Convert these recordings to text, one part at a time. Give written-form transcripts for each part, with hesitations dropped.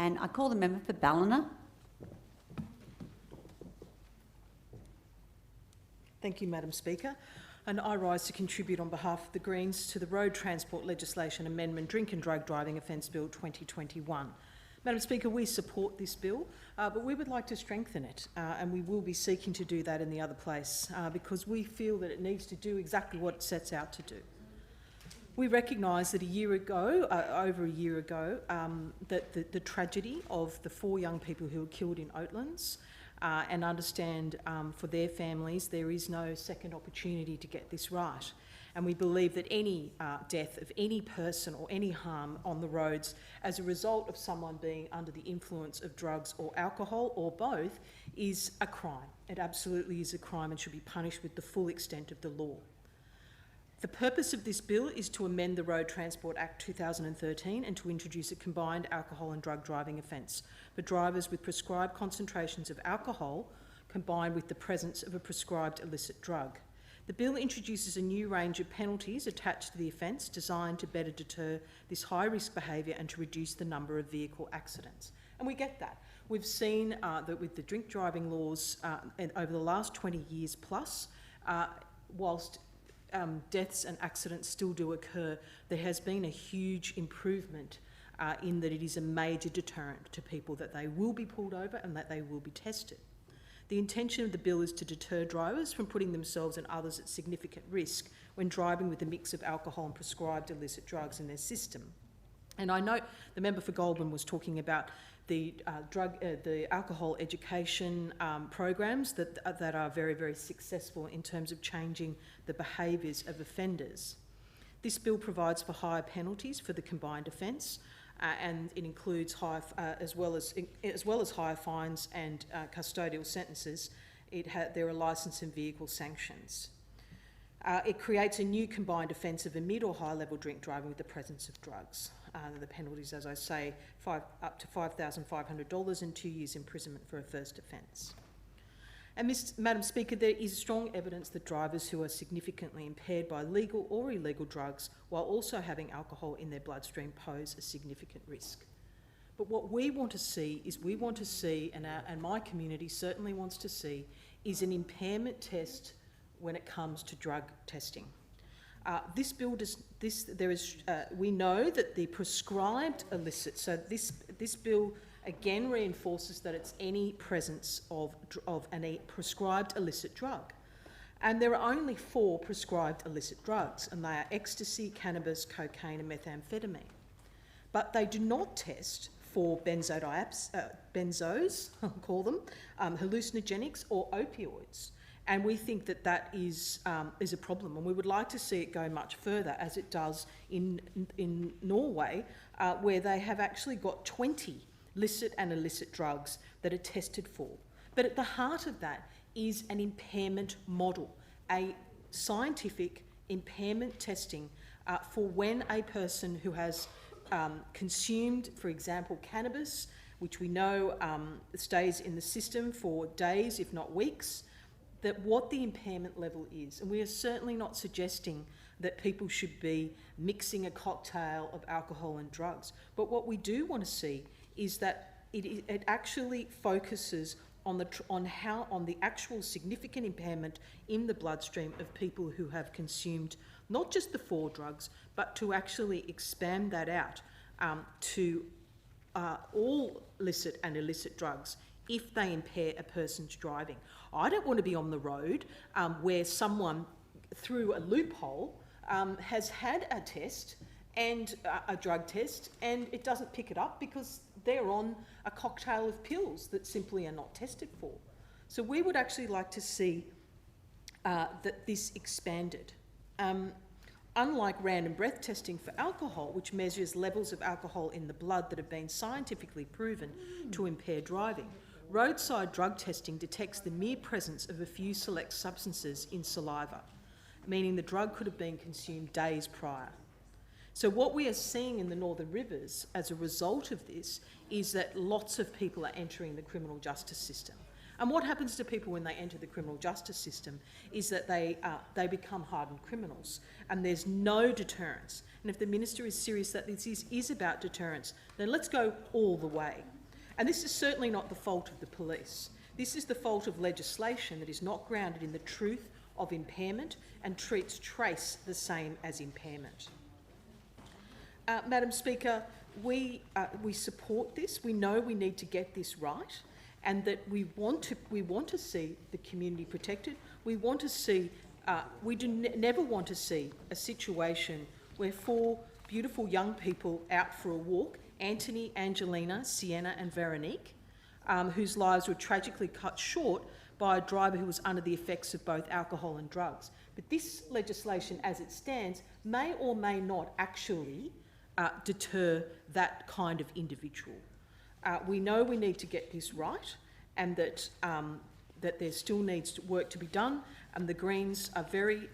And I call the member for Ballina. Thank you, Madam Speaker. And I rise to contribute on behalf of the Greens to the Road Transport Legislation Amendment Drink and Drug Driving Offence Bill 2021. Madam Speaker, we support this bill, but we would like to strengthen it, and we will be seeking to do that in the other place because we feel that it needs to do exactly what it sets out to do. We recognise that over a year ago, that the tragedy of the 4 young people who were killed in Oatlands, and understand for their families there is no second opportunity to get this right. And we believe that any death of any person or any harm on the roads as a result of someone being under the influence of drugs or alcohol or both is a crime. It absolutely is a crime and should be punished with the full extent of the law. The purpose of this bill is to amend the Road Transport Act 2013 and to introduce a combined alcohol and drug driving offence for drivers with prescribed concentrations of alcohol combined with the presence of a prescribed illicit drug. The bill introduces a new range of penalties attached to the offence designed to better deter this high-risk behaviour and to reduce the number of vehicle accidents. And we get that. We've seen that with the drink driving laws over the last 20 years plus, whilst deaths and accidents still do occur, there has been a huge improvement in that it is a major deterrent to people that they will be pulled over and that they will be tested. The intention of the bill is to deter drivers from putting themselves and others at significant risk when driving with a mix of alcohol and prescribed illicit drugs in their system. And I note the member for Goulburn was talking about the alcohol education programs that are very, very successful in terms of changing the behaviours of offenders. This bill provides for higher penalties for the combined offence, and it includes as well as higher fines and custodial sentences. There are licence and vehicle sanctions. It creates a new combined offence of a mid or high level drink driving with the presence of drugs. The penalties, as I say, up to $5,500 and 2 years imprisonment for a first offence. And Madam Speaker, there is strong evidence that drivers who are significantly impaired by legal or illegal drugs while also having alcohol in their bloodstream pose a significant risk. But what we want to see is and my community certainly wants to see, is an impairment test when it comes to drug testing. This bill we know that the prescribed illicit, so this bill again reinforces that it's any presence of a prescribed illicit drug. And there are only 4 prescribed illicit drugs, and they are ecstasy, cannabis, cocaine and methamphetamine. But they do not test for benzos, I'll call them, hallucinogenics or opioids. And we think that that is a problem, and we would like to see it go much further, as it does in Norway, where they have actually got 20 licit and illicit drugs that are tested for. But at the heart of that is an impairment model, a scientific impairment testing for when a person who has consumed, for example, cannabis, which we know stays in the system for days, if not weeks, that what the impairment level is. And we are certainly not suggesting that people should be mixing a cocktail of alcohol and drugs. But what we do want to see is that it actually focuses on the actual significant impairment in the bloodstream of people who have consumed not just the 4 drugs, but to actually expand that out to all licit and illicit drugs if they impair a person's driving. I don't want to be on the road where someone, through a loophole, has had a test and a drug test, and it doesn't pick it up because they're on a cocktail of pills that simply are not tested for. So we would actually like to see that this expanded. Unlike random breath testing for alcohol, which measures levels of alcohol in the blood that have been scientifically proven to impair driving, roadside drug testing detects the mere presence of a few select substances in saliva, meaning the drug could have been consumed days prior. So what we are seeing in the Northern Rivers as a result of this is that lots of people are entering the criminal justice system. And what happens to people when they enter the criminal justice system is that they become hardened criminals, and there's no deterrence. And if the minister is serious that this is about deterrence, then let's go all the way. And this is certainly not the fault of the police. This is the fault of legislation that is not grounded in the truth of impairment and treats trace the same as impairment. Madam Speaker, we support this. We know we need to get this right, and that we want to see the community protected. We want to see. Never want to see a situation where 4 beautiful young people out for a walk, Anthony, Angelina, Sienna and Veronique, whose lives were tragically cut short by a driver who was under the effects of both alcohol and drugs. But this legislation, as it stands, may or may not actually deter that kind of individual. We know we need to get this right, and that there still needs work to be done, and the Greens are very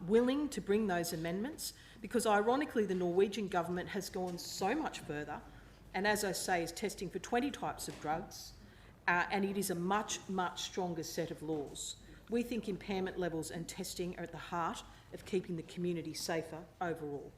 willing to bring those amendments, because ironically the Norwegian government has gone so much further, and as I say, is testing for 20 types of drugs, and it is a much, much stronger set of laws. We think impairment levels and testing are at the heart of keeping the community safer overall.